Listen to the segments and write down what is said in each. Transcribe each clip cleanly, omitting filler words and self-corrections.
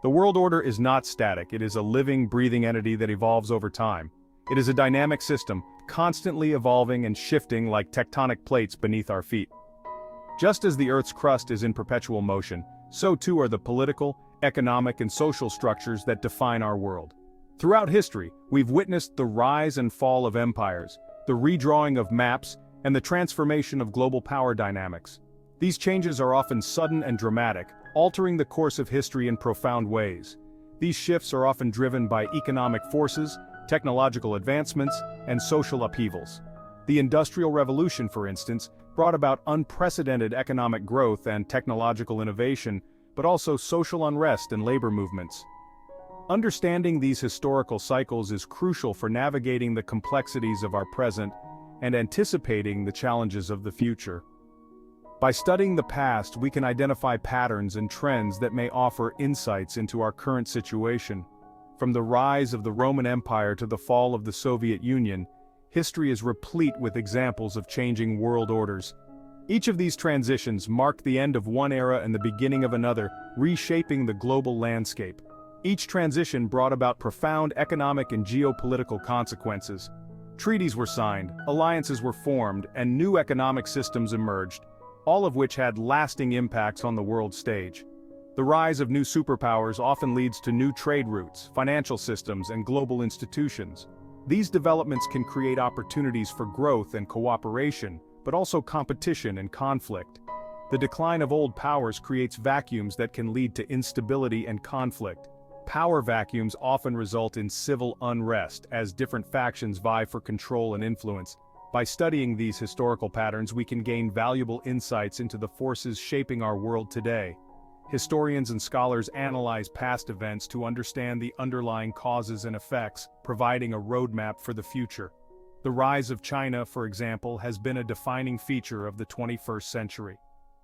The world order is not static, it is a living, breathing entity that evolves over time. It is a dynamic system, constantly evolving and shifting like tectonic plates beneath our feet. Just as the Earth's crust is in perpetual motion, so too are the political, economic, and social structures that define our world. Throughout history, we've witnessed the rise and fall of empires, the redrawing of maps, and the transformation of global power dynamics. These changes are often sudden and dramatic, altering the course of history in profound ways. These shifts are often driven by economic forces, technological advancements, and social upheavals. The Industrial Revolution, for instance, brought about unprecedented economic growth and technological innovation, but also social unrest and labor movements. Understanding these historical cycles is crucial for navigating the complexities of our present and anticipating the challenges of the future. By studying the past, we can identify patterns and trends that may offer insights into our current situation. From the rise of the Roman Empire to the fall of the Soviet Union, history is replete with examples of changing world orders. Each of these transitions marked the end of one era and the beginning of another, reshaping the global landscape. Each transition brought about profound economic and geopolitical consequences. Treaties were signed, alliances were formed, and new economic systems emerged, all of which had lasting impacts on the world stage. The rise of new superpowers often leads to new trade routes, financial systems, and global institutions. These developments can create opportunities for growth and cooperation, but also competition and conflict. The decline of old powers creates vacuums that can lead to instability and conflict. Power vacuums often result in civil unrest as different factions vie for control and influence. By studying these historical patterns, we can gain valuable insights into the forces shaping our world today. Historians and scholars analyze past events to understand the underlying causes and effects, providing a roadmap for the future. The rise of China, for example, has been a defining feature of the 21st century.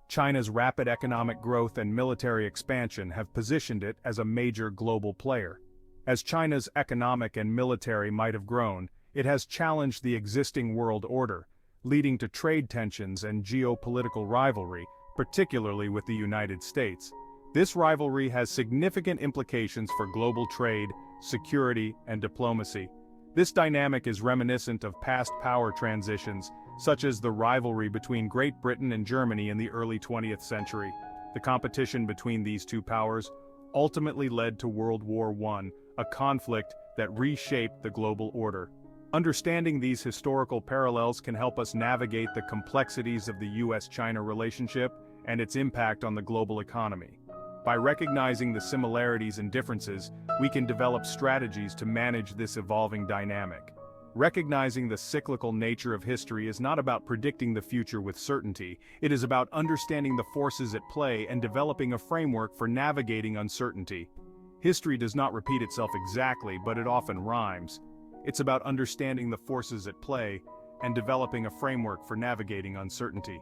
China's rapid economic growth and military expansion have positioned it as a major global player. As China's economic and military might have grown, it has challenged the existing world order, leading to trade tensions and geopolitical rivalry, particularly with the United States. This rivalry has significant implications for global trade, security, and diplomacy. This dynamic is reminiscent of past power transitions, such as the rivalry between Great Britain and Germany in the early 20th century. The competition between these two powers ultimately led to World War I, a conflict that reshaped the global order. Understanding these historical parallels can help us navigate the complexities of the US-China relationship and its impact on the global economy. By recognizing the similarities and differences, we can develop strategies to manage this evolving dynamic. Recognizing the cyclical nature of history is not about predicting the future with certainty, it is about understanding the forces at play and developing a framework for navigating uncertainty. History does not repeat itself exactly, but it often rhymes. It's about understanding the forces at play and developing a framework for navigating uncertainty.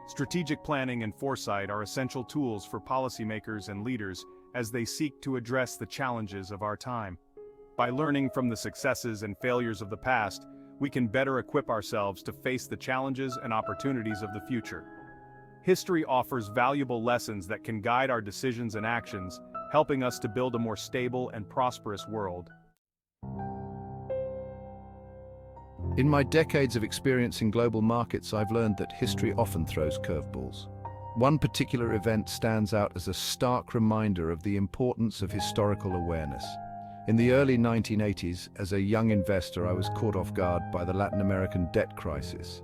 Strategic planning and foresight are essential tools for policymakers and leaders as they seek to address the challenges of our time. By learning from the successes and failures of the past, we can better equip ourselves to face the challenges and opportunities of the future. History offers valuable lessons that can guide our decisions and actions, helping us to build a more stable and prosperous world. In my decades of experience in global markets, I've learned that history often throws curveballs. One particular event stands out as a stark reminder of the importance of historical awareness. In the early 1980s, as a young investor, I was caught off guard by the Latin American debt crisis.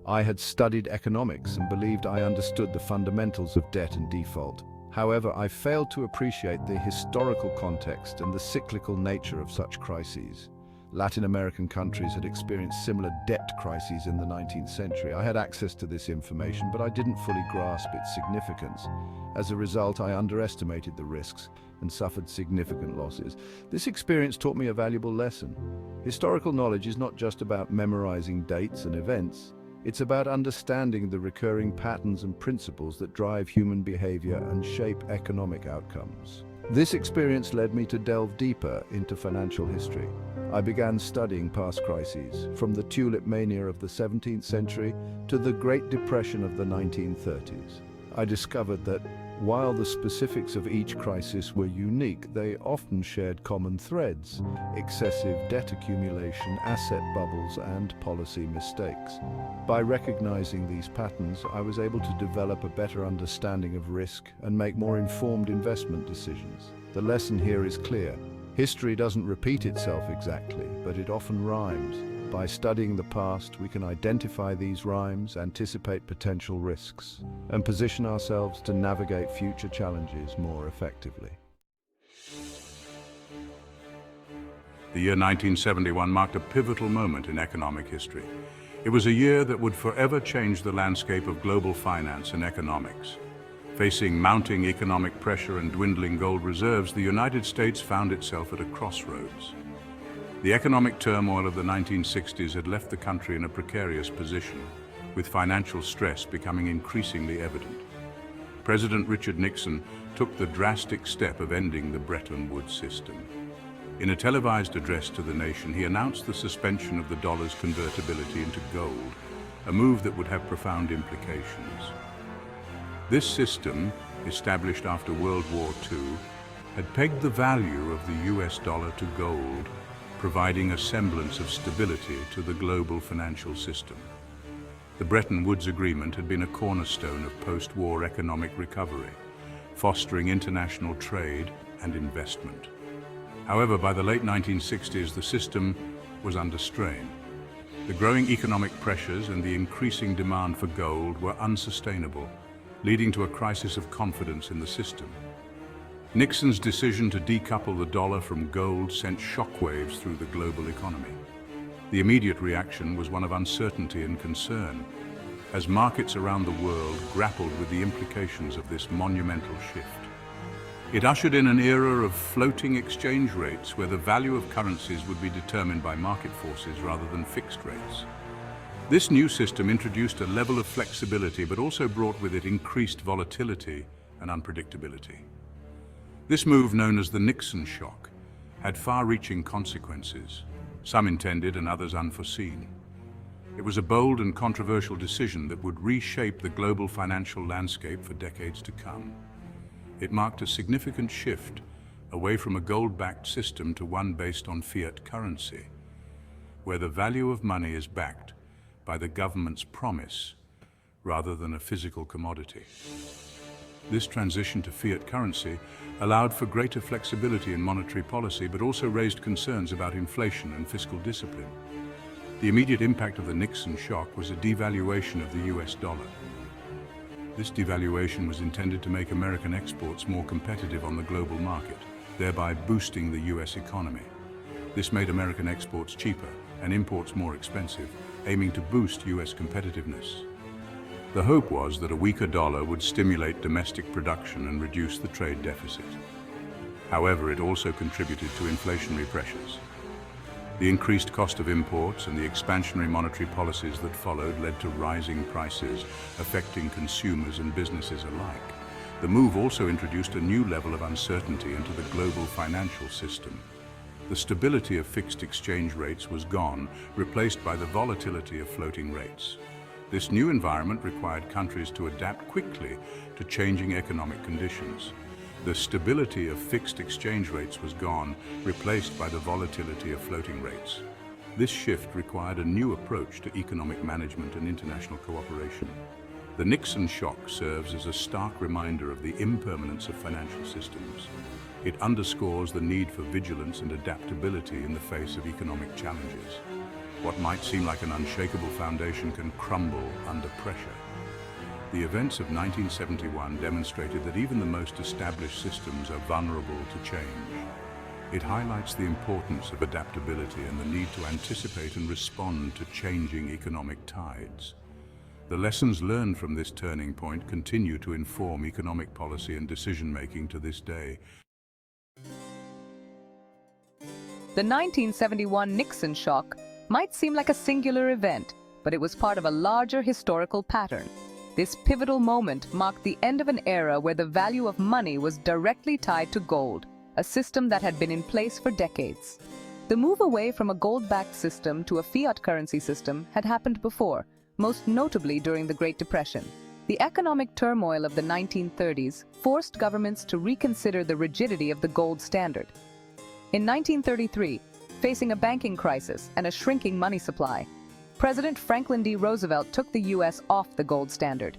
I had studied economics and believed I understood the fundamentals of debt and default. However, I failed to appreciate the historical context and the cyclical nature of such crises. Latin American countries had experienced similar debt crises in the 19th century. I had access to this information, but I didn't fully grasp its significance. As a result, I underestimated the risks and suffered significant losses. This experience taught me a valuable lesson. Historical knowledge is not just about memorizing dates and events. It's about understanding the recurring patterns and principles that drive human behavior and shape economic outcomes. This experience led me to delve deeper into financial history. I began studying past crises, from the tulip mania of the 17th century to the Great Depression of the 1930s. I discovered that While the specifics of each crisis were unique, they often shared common threads: excessive debt accumulation, asset bubbles, and policy mistakes. By recognizing these patterns, I was able to develop a better understanding of risk and make more informed investment decisions. The lesson here is clear. History doesn't repeat itself exactly, but it often rhymes. By studying the past, we can identify these rhymes, anticipate potential risks, and position ourselves to navigate future challenges more effectively. The year 1971 marked a pivotal moment in economic history. It was a year that would forever change the landscape of global finance and economics. Facing mounting economic pressure and dwindling gold reserves, the United States found itself at a crossroads. The economic turmoil of the 1960s had left the country in a precarious position, with financial stress becoming increasingly evident. President Richard Nixon took the drastic step of ending the Bretton Woods system. In a televised address to the nation, he announced the suspension of the dollar's convertibility into gold, a move that would have profound implications. This system, established after World War II, had pegged the value of the US dollar to gold, providing a semblance of stability to the global financial system. The Bretton Woods Agreement had been a cornerstone of post-war economic recovery, fostering international trade and investment. However, by the late 1960s, the system was under strain. The growing economic pressures and the increasing demand for gold were unsustainable, leading to a crisis of confidence in the system. Nixon's decision to decouple the dollar from gold sent shockwaves through the global economy. The immediate reaction was one of uncertainty and concern, as markets around the world grappled with the implications of this monumental shift. It ushered in an era of floating exchange rates where the value of currencies would be determined by market forces rather than fixed rates. This new system introduced a level of flexibility but also brought with it increased volatility and unpredictability. This move, known as the Nixon shock, had far-reaching consequences, some intended and others unforeseen. It was a bold and controversial decision that would reshape the global financial landscape for decades to come. It marked a significant shift away from a gold-backed system to one based on fiat currency, where the value of money is backed by the government's promise rather than a physical commodity. This transition to fiat currency allowed for greater flexibility in monetary policy, but also raised concerns about inflation and fiscal discipline. The immediate impact of the Nixon shock was a devaluation of the US dollar. This devaluation was intended to make American exports more competitive on the global market, thereby boosting the US economy. This made American exports cheaper and imports more expensive, aiming to boost US competitiveness. The hope was that a weaker dollar would stimulate domestic production and reduce the trade deficit. However, it also contributed to inflationary pressures. The increased cost of imports and the expansionary monetary policies that followed led to rising prices, affecting consumers and businesses alike. The move also introduced a new level of uncertainty into the global financial system. The stability of fixed exchange rates was gone, replaced by the volatility of floating rates. This new environment required countries to adapt quickly to changing economic conditions. The stability of fixed exchange rates was gone, replaced by the volatility of floating rates. This shift required a new approach to economic management and international cooperation. The Nixon shock serves as a stark reminder of the impermanence of financial systems. It underscores the need for vigilance and adaptability in the face of economic challenges. What might seem like an unshakable foundation can crumble under pressure. The events of 1971 demonstrated that even the most established systems are vulnerable to change. It highlights the importance of adaptability and the need to anticipate and respond to changing economic tides. The lessons learned from this turning point continue to inform economic policy and decision-making to this day. The 1971 Nixon shock might seem like a singular event, but it was part of a larger historical pattern. This pivotal moment marked the end of an era where the value of money was directly tied to gold, a system that had been in place for decades. The move away from a gold-backed system to a fiat currency system had happened before, most notably during the Great Depression. The economic turmoil of the 1930s forced governments to reconsider the rigidity of the gold standard. In 1933, facing a banking crisis and a shrinking money supply, President Franklin D. Roosevelt took the U.S. off the gold standard.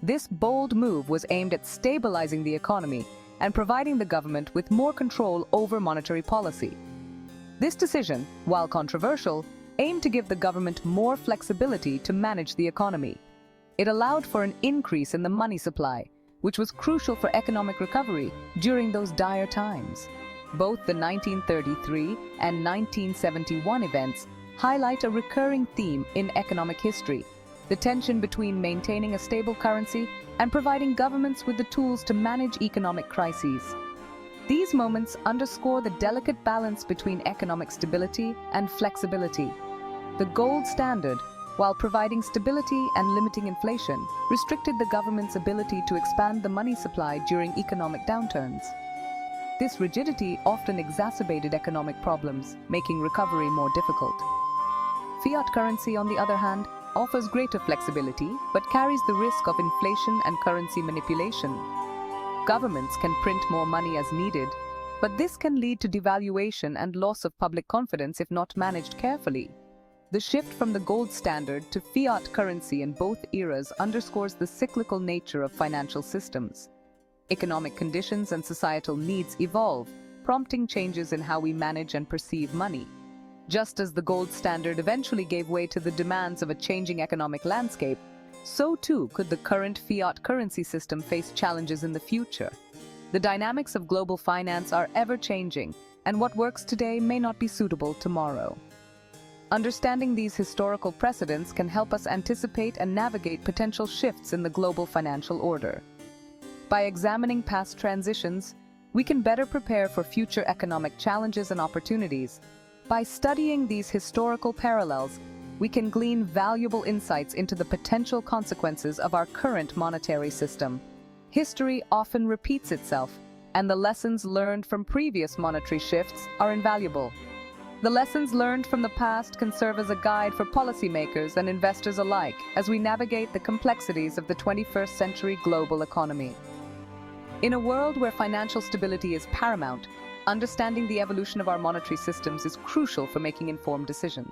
This bold move was aimed at stabilizing the economy and providing the government with more control over monetary policy. This decision, while controversial, aimed to give the government more flexibility to manage the economy. It allowed for an increase in the money supply, which was crucial for economic recovery during those dire times. Both the 1933 and 1971 events highlight a recurring theme in economic history: the tension between maintaining a stable currency and providing governments with the tools to manage economic crises. These moments underscore the delicate balance between economic stability and flexibility. The gold standard, while providing stability and limiting inflation, restricted the government's ability to expand the money supply during economic downturns. This rigidity often exacerbated economic problems, making recovery more difficult. Fiat currency, on the other hand, offers greater flexibility but carries the risk of inflation and currency manipulation. Governments can print more money as needed, but this can lead to devaluation and loss of public confidence if not managed carefully. The shift from the gold standard to fiat currency in both eras underscores the cyclical nature of financial systems. Economic conditions and societal needs evolve, prompting changes in how we manage and perceive money. Just as the gold standard eventually gave way to the demands of a changing economic landscape, so too could the current fiat currency system face challenges in the future. The dynamics of global finance are ever-changing, and what works today may not be suitable tomorrow. Understanding these historical precedents can help us anticipate and navigate potential shifts in the global financial order. By examining past transitions, we can better prepare for future economic challenges and opportunities. By studying these historical parallels, we can glean valuable insights into the potential consequences of our current monetary system. History often repeats itself, and the lessons learned from previous monetary shifts are invaluable. The lessons learned from the past can serve as a guide for policymakers and investors alike as we navigate the complexities of the 21st century global economy. In a world where financial stability is paramount, understanding the evolution of our monetary systems is crucial for making informed decisions.